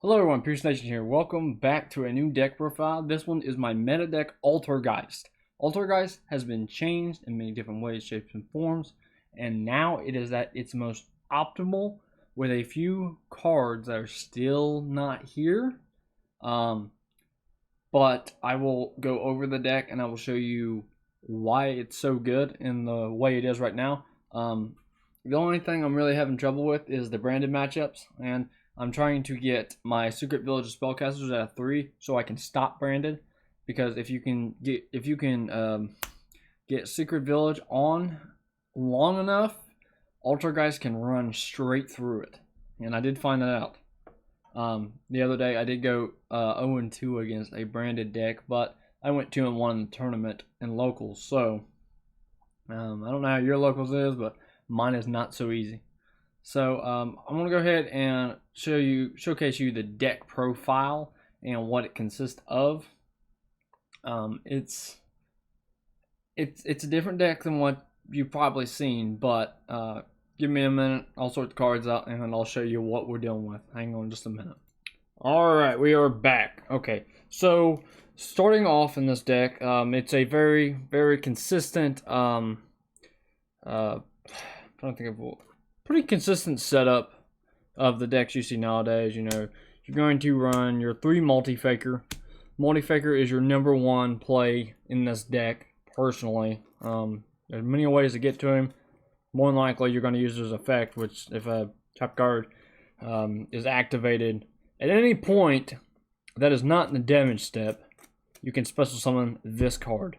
Hello everyone, Pierce Nation here. Welcome back to a new deck profile. This one is my meta deck, Altergeist. Altergeist has been changed in many different ways, shapes, and forms, and now it is at its most optimal with a few cards that are still not here. But I will go over the deck and I will show you why it's so good in the way it is right now. The only thing I'm really having trouble with is the branded matchups, and I'm trying to get my Secret Village of Spellcasters at a 3 so I can stop branded. Because if you can get Secret Village on long enough, Altergeist can run straight through it, and I did find that out. The other day I did go 0-2 against a branded deck, but I went 2-1 in the tournament in locals. So I don't know how your locals is, but mine is not so easy. So I'm gonna go ahead and showcase you the deck profile and what it consists of. It's a different deck than what you've probably seen, but give me a minute. I'll sort the cards out and I'll show you what we're dealing with. Hang on just a minute. All right, we are back. Okay, so starting off in this deck, it's a very consistent. I'm trying to think of pretty consistent setup of the decks you see nowadays. You know, you're going to run your 3 Multi-Faker. Multi-Faker is your #1 play in this deck, personally. There's many ways to get to him. More than likely, you're going to use his effect, which if a tap card is activated at any point that is not in the damage step, you can special summon this card.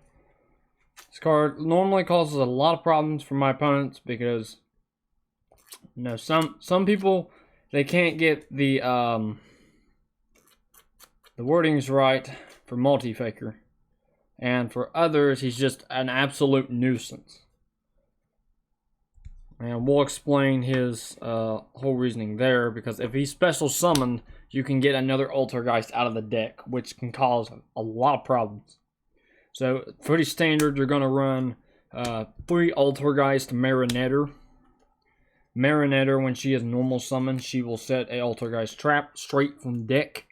This card normally causes a lot of problems for my opponents because some people, they can't get the wordings right for Multi-Faker, and for others he's just an absolute nuisance. And we'll explain his whole reasoning there, because if he's special summoned, you can get another Altergeist out of the deck, which can cause a lot of problems. So pretty standard, you're going to run 3 Altergeist Marionetter. Marionetter, when she is normal summoned, she will set a Altergeist trap straight from deck.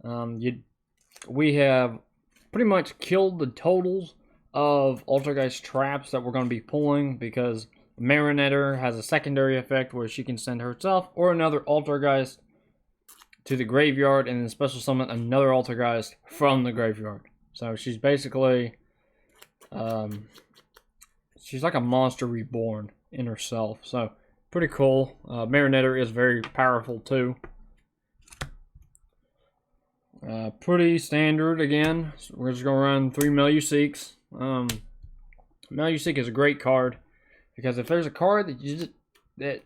We have pretty much killed the totals of Altergeist traps that we're going to be pulling, because Marionetter has a secondary effect where she can send herself or another Altergeist to the graveyard and then special summon another Altergeist from the graveyard. So she's basically she's like a monster reborn in herself. So pretty cool. Marionetter is very powerful too. Pretty standard again. So we're just gonna run 3 Meluseeks. Meluseek is a great card, because if there's a card that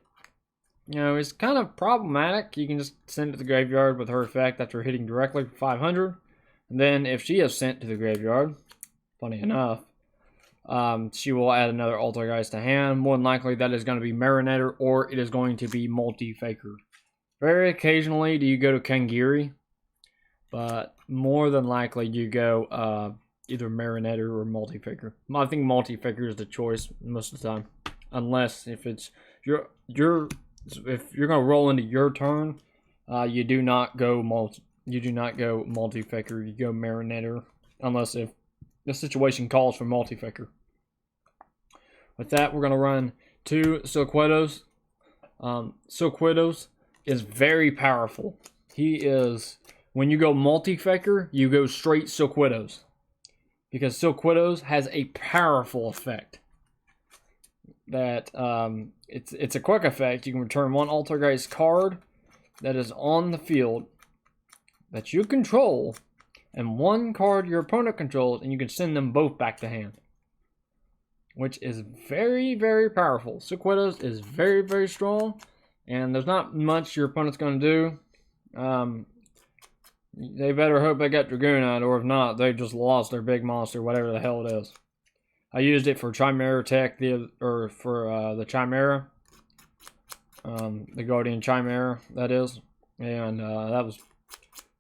you know is kind of problematic, you can just send it to the graveyard with her effect after hitting directly for 500. And then if she is sent to the graveyard, funny enough, she will add another Altergeist to hand. More than likely that is going to be Marionetter, or it is going to be Multi-Faker. Very occasionally do you go to Kangiri, but more than likely you go either Marionetter or Multi-Faker. I think Multi-Faker is the choice most of the time, unless if it's if you're going to roll into your turn, you do not go Multi-Faker. You go Marionetter, unless if the situation calls for Multi-Faker. With that, we're going to run 2 Silquitos. Silquitos is very powerful. He is, when you go Multi-Faker, you go straight Silquitos, because Silquitos has a powerful effect. That it's a quick effect. You can return 1 Altergeist card that is on the field that you control, and 1 card your opponent controls, and you can send them both back to hand, which is very powerful. Silquitos is very strong, and there's not much your opponent's going to do. They better hope they got Dragoonite, or if not, they just lost their big monster, whatever the hell it is. I used it for Chimera Tech, the Chimera, the Guardian Chimera, that is, and that was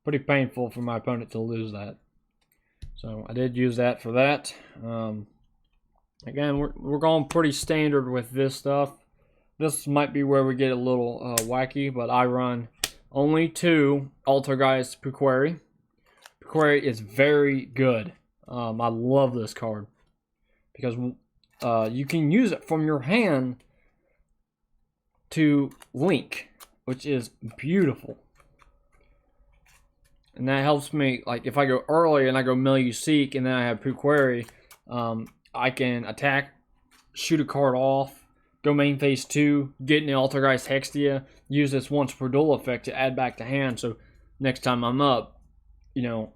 pretty painful for my opponent to lose that. So I did use that for that. Again, we're going pretty standard with this stuff. This might be where we get a little wacky, but I run Only 2 Altergeist Puquari. Puquari is very good. I love this card because you can use it from your hand to link, which is beautiful. And that helps me, like if I go early and I go Milieu Seek and then I have Puquari, I can attack, shoot a card off, go main phase 2, get an Altergeist Hextia, use this once per duel effect to add back to hand, so next time I'm up, you know,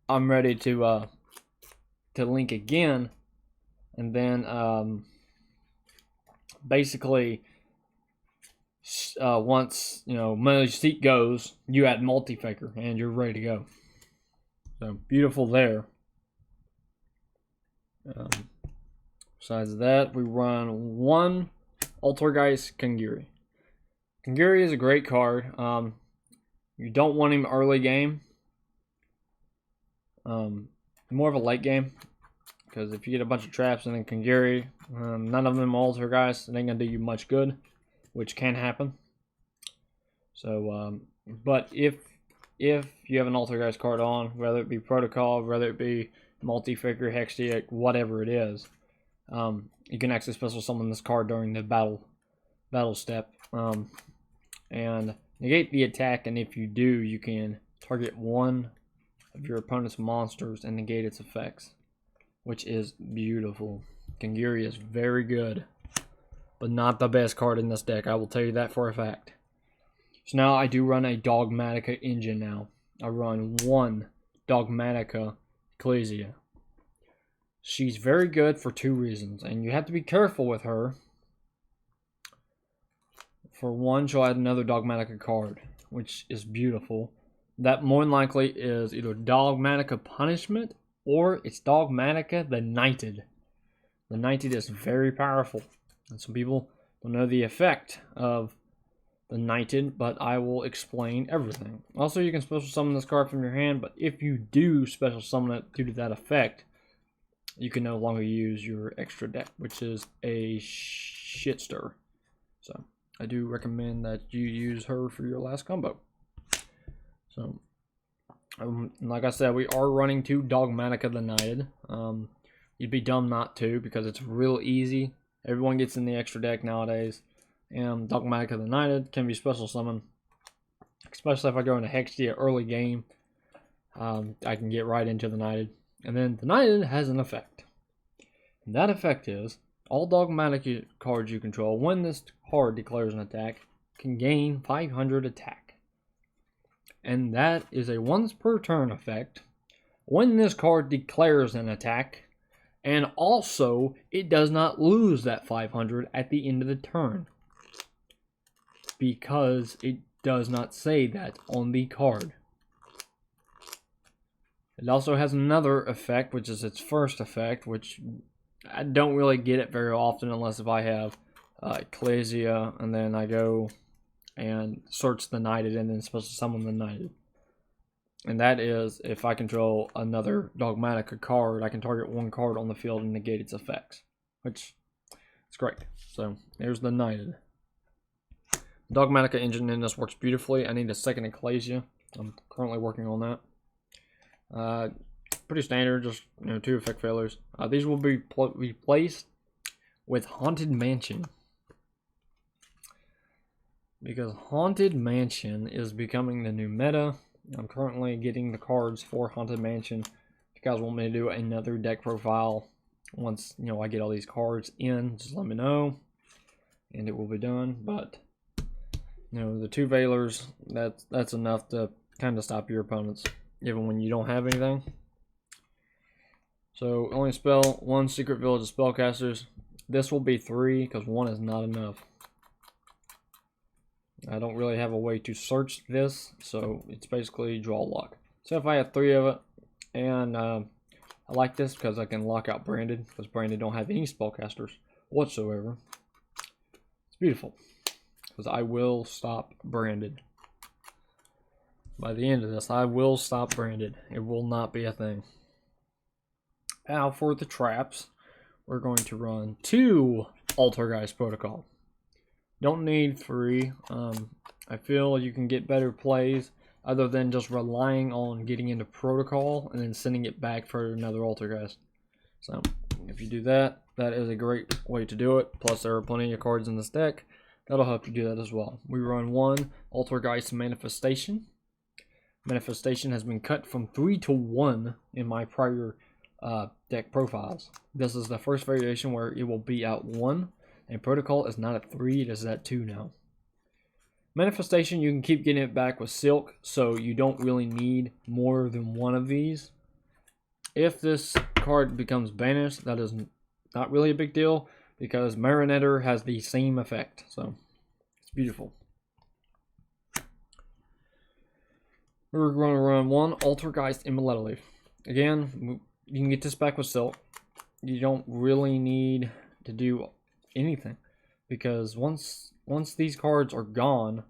I'm ready to link again. And then basically once, you know, Milieu Seek goes, you add Multi-Faker and you're ready to go. So beautiful there. Besides that, we run 1 Altergeist Kangiri. Kangiri is a great card. You don't want him early game. More of a late game. Because if you get a bunch of traps and then Kangiri, none of them Altergeist, it ain't going to do you much good. Which can happen. So, but if you have an Altergeist card on, whether it be Protocol, whether it be Multi-Faker, Hextia, whatever it is, you can actually special summon this card during the battle step, and negate the attack. And if you do, you can target 1 of your opponent's monsters and negate its effects, which is beautiful. Kangiri is very good, but not the best card in this deck. I will tell you that for a fact. So now I do run a Dogmatica engine now. I run 1 Dogmatica Ecclesia. She's very good for 2 reasons, and you have to be careful with her. For 1, she'll add another Dogmatica card, which is beautiful. That more than likely is either Dogmatica Punishment or it's Dogmatica the Knighted. The Knighted is very powerful, and some people don't know the effect of the Knighted, but I will explain everything. Also, you can special summon this card from your hand, but if you do special summon it due to that effect, you can no longer use your extra deck, which is a shitstir. So I do recommend that you use her for your last combo. So, like I said, we are running 2 Dogmatica the Knighted. You'd be dumb not to, because it's real easy. Everyone gets in the extra deck nowadays. And Dogmatica the Knighted can be special summoned. Especially if I go into Hextia early game. I can get right into the Knighted. And then the Knighted has an effect. And that effect is, all Dogmatica cards you control, when this card declares an attack, can gain 500 attack. And that is a once per turn effect. When this card declares an attack, and also it does not lose that 500 at the end of the turn. Because it does not say that on the card. It also has another effect, which is its first effect, which I don't really get it very often unless if I have Ecclesia, and then I go and search the Knighted, and then special summon the Knighted. And that is, if I control another Dogmatica card, I can target 1 card on the field and negate its effects. Which is great. So, there's the Knighted. Dogmatica engine in this works beautifully. I need a second Ecclesia. I'm currently working on that. Pretty standard, just 2 effect failures. These will be replaced with Haunted Mansion. Because Haunted Mansion is becoming the new meta. I'm currently getting the cards for Haunted Mansion. If you guys want me to do another deck profile once I get all these cards in, just let me know, and it will be done. But the 2 Veilers, that's enough to kind of stop your opponents, even when you don't have anything. So only spell 1 Secret Village of Spellcasters. This will be 3 because 1 is not enough. I don't really have a way to search this, so it's basically draw lock. So if I have 3 of it, and I like this because I can lock out Branded, because Branded don't have any spellcasters whatsoever. It's beautiful, because I will stop Branded. By the end of this, I will stop Branded. It will not be a thing. Now for the traps, we're going to run 2 Altergeist Protocol. Don't need 3. I feel you can get better plays other than just relying on getting into protocol and then sending it back for another altergeist. So if you do that, that is a great way to do it. Plus there are plenty of cards in this deck that'll help you do that as well. We run 1 Altergeist Manifestation. Manifestation has been cut from 3 to 1 in my prior deck profiles. This is the first variation where it will be at 1, and protocol is not at 3, it is at 2 now. Manifestation, you can keep getting it back with Silk, so you don't really need more than 1 of these. If this card becomes banished, that is not really a big deal, because Marionetter has the same effect, so it's beautiful. We're going to run 1 Altergeist Immortality. Again, you can get this back with Silk. You don't really need to do anything, because once these cards are gone,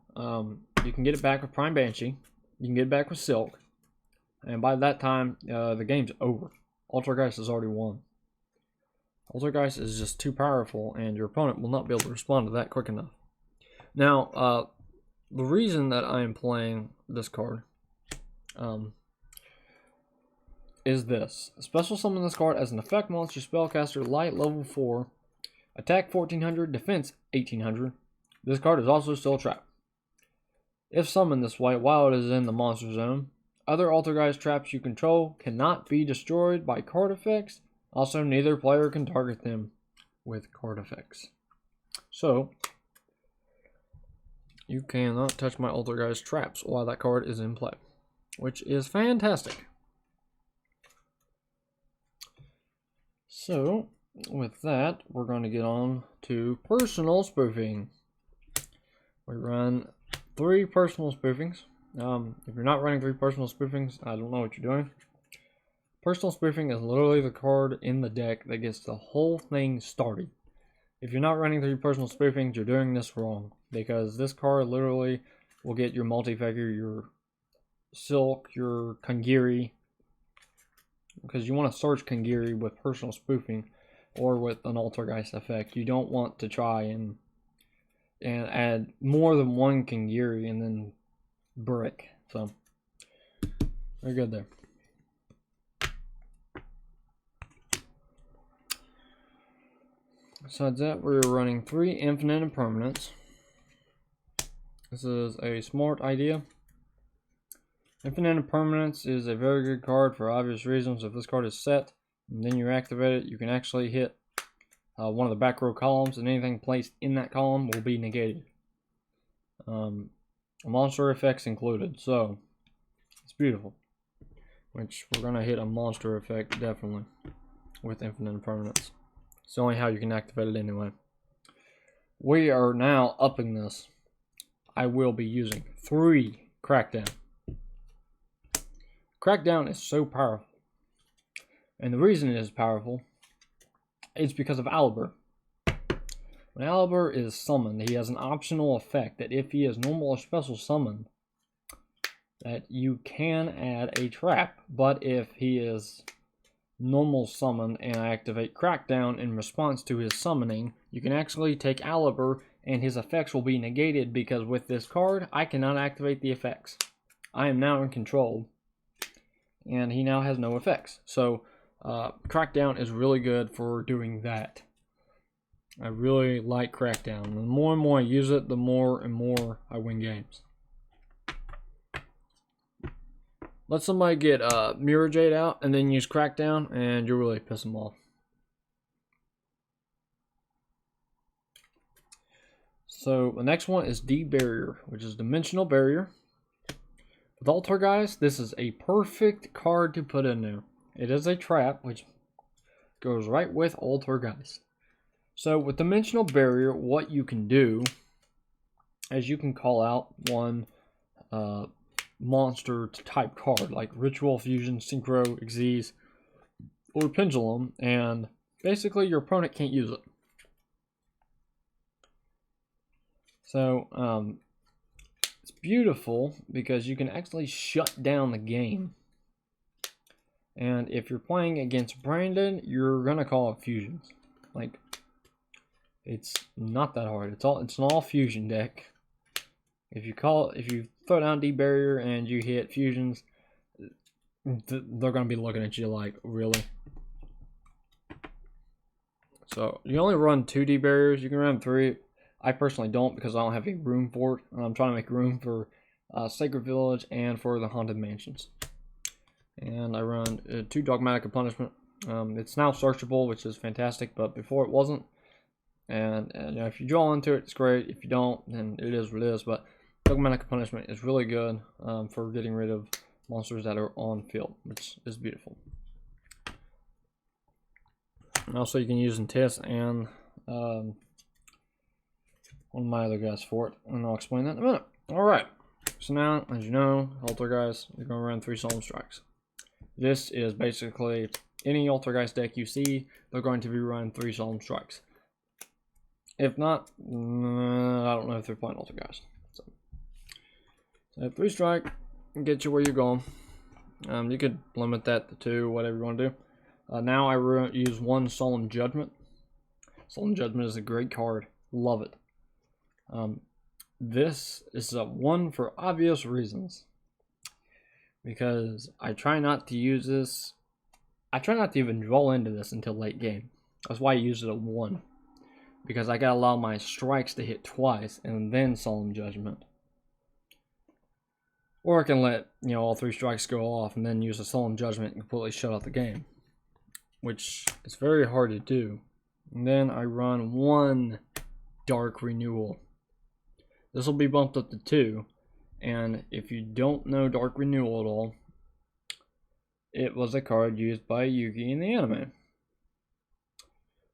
you can get it back with Prime Banshee. You can get it back with Silk, and by that time, the game's over. Altergeist has already won. Altergeist is just too powerful, and your opponent will not be able to respond to that quick enough. Now, the reason that I am playing this card is this. Special summon this card as an effect monster spellcaster, light level 4, attack 1400, defense 1800. This card is also still trapped. If summoned this way while it is in the monster zone, other Altergeist traps you control cannot be destroyed by card effects. Also, neither player can target them with card effects. So, you cannot touch my Altergeist traps while that card is in play, which is fantastic. So, with that, we're going to get on to personal spoofing. We run 3 personal spoofings. If you're not running 3 personal spoofings, I don't know what you're doing. Personal spoofing is literally the card in the deck that gets the whole thing started. If you're not running 3 personal spoofings, you're doing this wrong, because this card literally will get your multi-figure, your Silk, your Kangiri, because you want to search Kangiri with personal spoofing or with an Altergeist effect. You don't want to try and add more than 1 Kangiri and then brick. So, very good there. Besides that, we're running 3 Infinite Impermanence. This is a smart idea. Infinite Impermanence is a very good card for obvious reasons. If this card is set and then you activate it, you can actually hit one of the back row columns, and anything placed in that column will be negated. Monster effects included, so it's beautiful. Which we're going to hit a monster effect definitely with Infinite Impermanence. It's the only how you can activate it anyway. We are now upping this. I will be using 3 Crackdown. Crackdown is so powerful. And the reason it is powerful is because of Albert. When Albert is summoned, he has an optional effect that if he is normal or special summoned, that you can add a trap. But if he is normal summon and I activate Crackdown in response to his summoning, you can actually take Albert and his effects will be negated, because with this card, I cannot activate the effects. I am now in control, and he now has no effects. So, Crackdown is really good for doing that. I really like Crackdown. The more and more I use it, the more and more I win games. Let somebody get Mirror Jade out and then use Crackdown, and you'll really piss them off. So the next one is D-Barrier, which is Dimensional Barrier. With Altergeist, this is a perfect card to put in there. It is a trap, which goes right with Altergeist. So with Dimensional Barrier, what you can do is you can call out one monster type card like Ritual, Fusion, Synchro, Xyz, or Pendulum, and basically your opponent can't use it. So it's beautiful because you can actually shut down the game. And if you're playing against Brandon, you're gonna call it fusions. Like, It's not that hard. It's an all fusion deck. If you throw down D barrier and you hit fusions, they're gonna be looking at you like, really? So you only run 2 D barriers. You can run 3. I personally don't because I don't have any room for it. I'm trying to make room for Sacred Village and for the Haunted Mansions. And I run 2 Dogmatic Punishment. It's now searchable, which is fantastic, but before it wasn't. And you know, if you draw into it, it's great. If you don't, then it is what it is. But Dogmatic Punishment is really good for getting rid of monsters that are on field, which is beautiful. And also, you can use Intis and one of my other guys for it, and I'll explain that in a minute. Alright, so now, as you know, Altergeist, you're going to run 3 Solemn Strikes. This is basically any Altergeist deck you see, they're going to be running 3 Solemn Strikes. If not, I don't know if they're playing Altergeist. So 3 strike, get you where you're going. You could limit that to 2, whatever you want to do. Now I use 1 Solemn Judgment. Solemn Judgment is a great card. Love it. This is a 1 for obvious reasons. Because I try not to use this. I try not to even draw into this until late game. That's why I use it at 1. Because I gotta allow my strikes to hit twice and then Solemn Judgment. Or I can let, you know, all 3 strikes go off and then use a Solemn Judgment and completely shut out the game. Which is very hard to do. And then I run 1 Dark Renewal. This will be bumped up to 2. And if you don't know Dark Renewal at all, it was a card used by Yugi in the anime.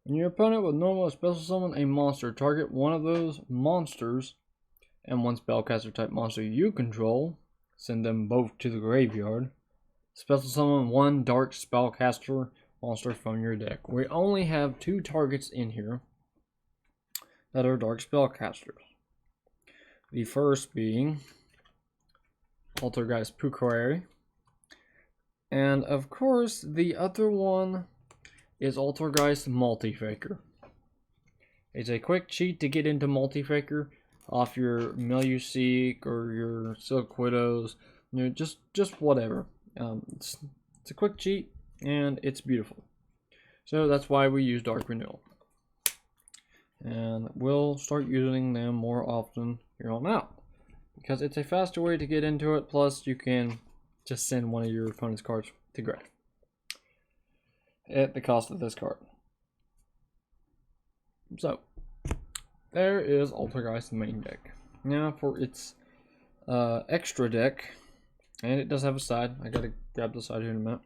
When your opponent would normally special summon a monster, target one of those monsters and 1 spellcaster type monster you control, send them both to the graveyard. Special summon 1 dark spellcaster monster from your deck. We only have 2 targets in here that are dark spellcasters. The first being Altergeist Pukwari. And of course, the other one is Altergeist Multifaker. It's a quick cheat to get into Multifaker off your Meluseek or your Silk Widows, you know, just whatever. It's a quick cheat and it's beautiful. So that's why we use Dark Renewal. And we'll start using them more often here on out. Because it's a faster way to get into it, plus you can just send one of your opponent's cards to grave at the cost of this card. So, there is Altergeist's main deck. Now for its extra deck, and it does have a side. I gotta grab the side here in a minute.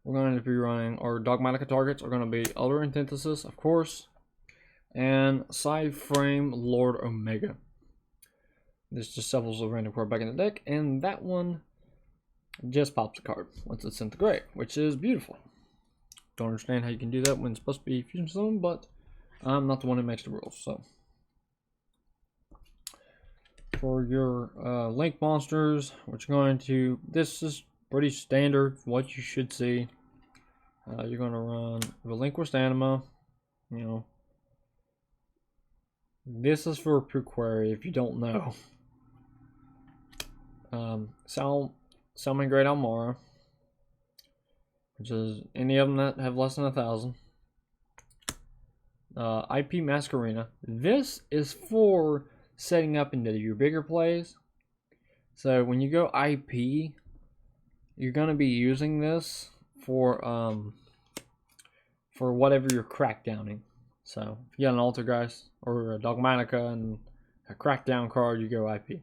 We're going to be running our Dogmatica targets are going to be Elder Antithesis, of course, and Side Frame Lord Omega. This just shuffles a random card back in the deck, and that one just pops a card once it's sent to grave, which is beautiful. Don't understand how you can do that when it's supposed to be Fusion Zone, but I'm not the one who makes the rules. So, for your Link monsters, what you're going to, this is pretty standard, what you should see. You're going to run Relinquished Anima, you know. This is for Pukwari if you don't know. Summon Great Almara, which is any of them that have less than 1,000. IP Masquerena. This is for setting up into your bigger plays. So when you go IP, you're going to be using this for whatever you're crackdowning. So if you got an Altergeist or a Dogmatica and a crackdown card, you go IP.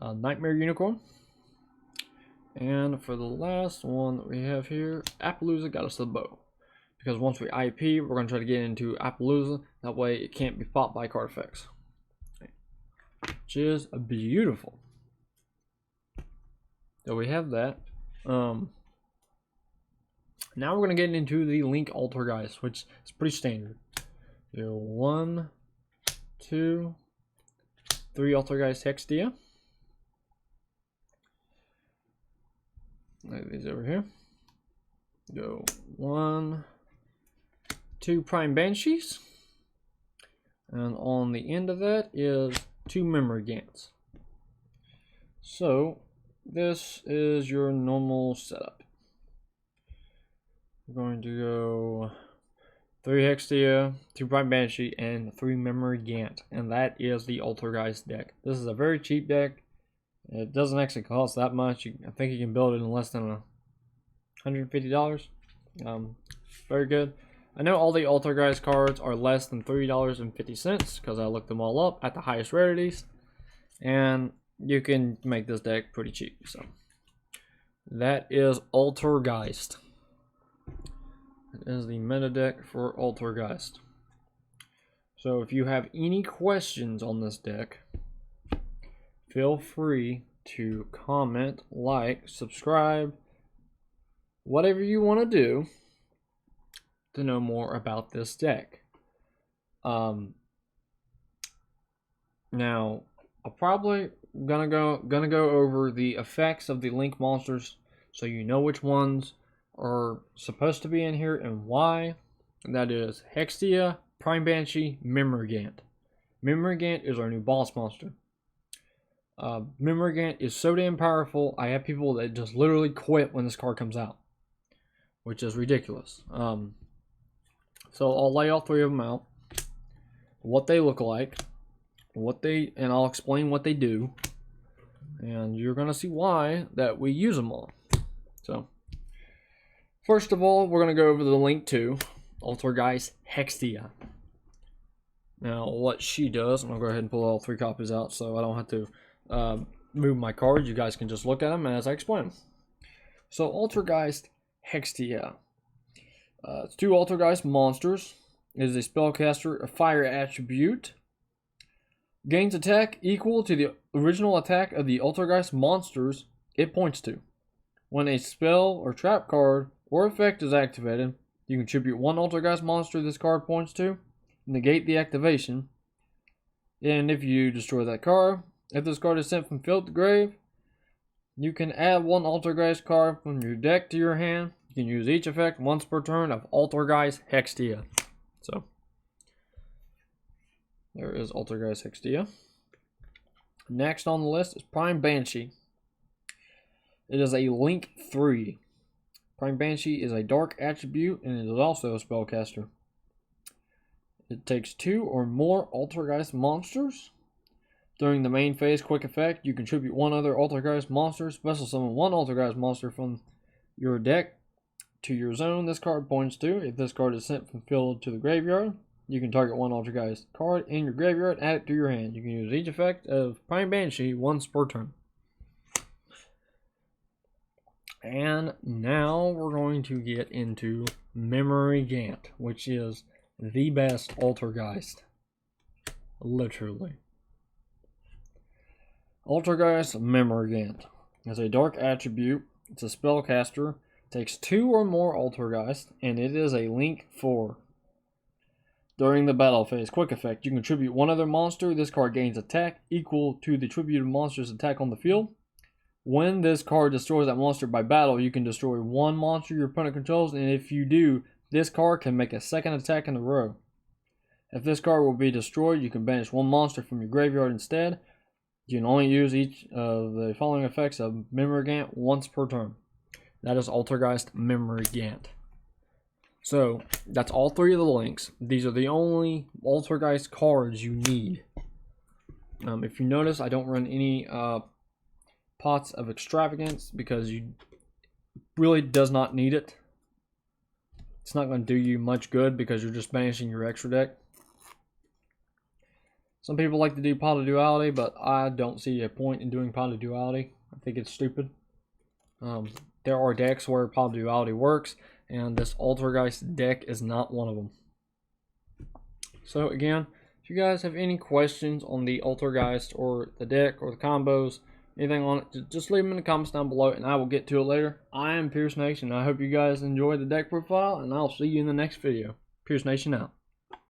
Nightmare Unicorn. And for the last one that we have here, Appaloosa Goddess of the Bow. Because once we IP, we're going to try to get into Appaloosa. That way it can't be fought by card effects. Which is beautiful. So we have that. Now we're going to get into the Link Altergeist, which is pretty standard. 1, 2, 3 Altergeist Hextia. Lay these over here. Go 1, 2 Prime Banshees. And on the end of that is 2 memory gants. So this is your normal setup. We're going to go 3 Hextia, 2 Prime Banshee, and 3 memory gant. And that is the Altergeist deck. This is a very cheap deck. It doesn't actually cost that much. I think you can build it in less than $150. Very good. I know all the Altergeist cards are less than $3.50 because I looked them all up at the highest rarities, and you can make this deck pretty cheap. So that is Altergeist. That is the meta deck for Altergeist. So if you have any questions on this deck, feel free to comment, like, subscribe, whatever you want to do to know more about this deck. Now I'm probably gonna go over the effects of the link monsters so you know which ones are supposed to be in here and why. That is Hextia, Prime Banshee, Memory Gant is our new boss monster. Memory Gant is so damn powerful, I have people that just literally quit when this card comes out, which is ridiculous. So I'll lay all 3 of them out, what they look like, and I'll explain what they do, and you're gonna see why that we use them all. So first of all, we're gonna go over the link to Altergeist Hextia. Now what she does, I'm gonna go ahead and pull all 3 copies out so I don't have to move my cards. You guys can just look at them as I explain them. So Altergeist Hextia. It's 2 Altergeist monsters. It is a spellcaster, a fire attribute. Gains attack equal to the original attack of the Altergeist monsters it points to. When a spell or trap card or effect is activated, you contribute 1 Altergeist monster this card points to, negate the activation, and if you destroy that card, if this card is sent from field to grave, you can add 1 Altergeist card from your deck to your hand. You can use each effect once per turn of Altergeist Hextia. So there is Altergeist Hextia. Next on the list is Prime Banshee. It is a link 3. Prime Banshee is a dark attribute and it is also a spellcaster. It takes 2 or more Altergeist monsters. During the main phase quick effect, you contribute 1 other Altergeist monster, special summon 1 Altergeist monster from your deck to your zone this card points to. If this card is sent from field to the graveyard, you can target 1 Altergeist card in your graveyard and add it to your hand. You can use each effect of Prime Banshee once per turn. And now we're going to get into Memory Gant, which is the best Altergeist. Literally. Altergeist Memory Gant is a dark attribute. It's a spellcaster. Takes 2 or more Altergeist, and it is a link 4. During the battle phase quick effect, you contribute 1 other monster. This card gains attack equal to the attributed monster's attack on the field. When this card destroys that monster by battle, you can destroy 1 monster your opponent controls, and if you do, this card can make a 2nd attack in a row. If this card will be destroyed, you can banish 1 monster from your graveyard instead. You can only use each of the following effects of Memory Gant once per turn. That is Altergeist Memory Gant. So that's all 3 of the links. These are the only Altergeist cards you need. If you notice, I don't run any pots of extravagance because you really does not need it. It's not going to do you much good because you're just banishing your extra deck. Some people like to do pot of duality, but I don't see a point in doing pot of duality. I think it's stupid. There are decks where pot of duality works, and this Altergeist deck is not one of them. So again, if you guys have any questions on the Altergeist or the deck or the combos, anything on it, just leave them in the comments down below and I will get to it later. I am Pierce Nation. I hope you guys enjoyed the deck profile, and I'll see you in the next video. Pierce Nation out.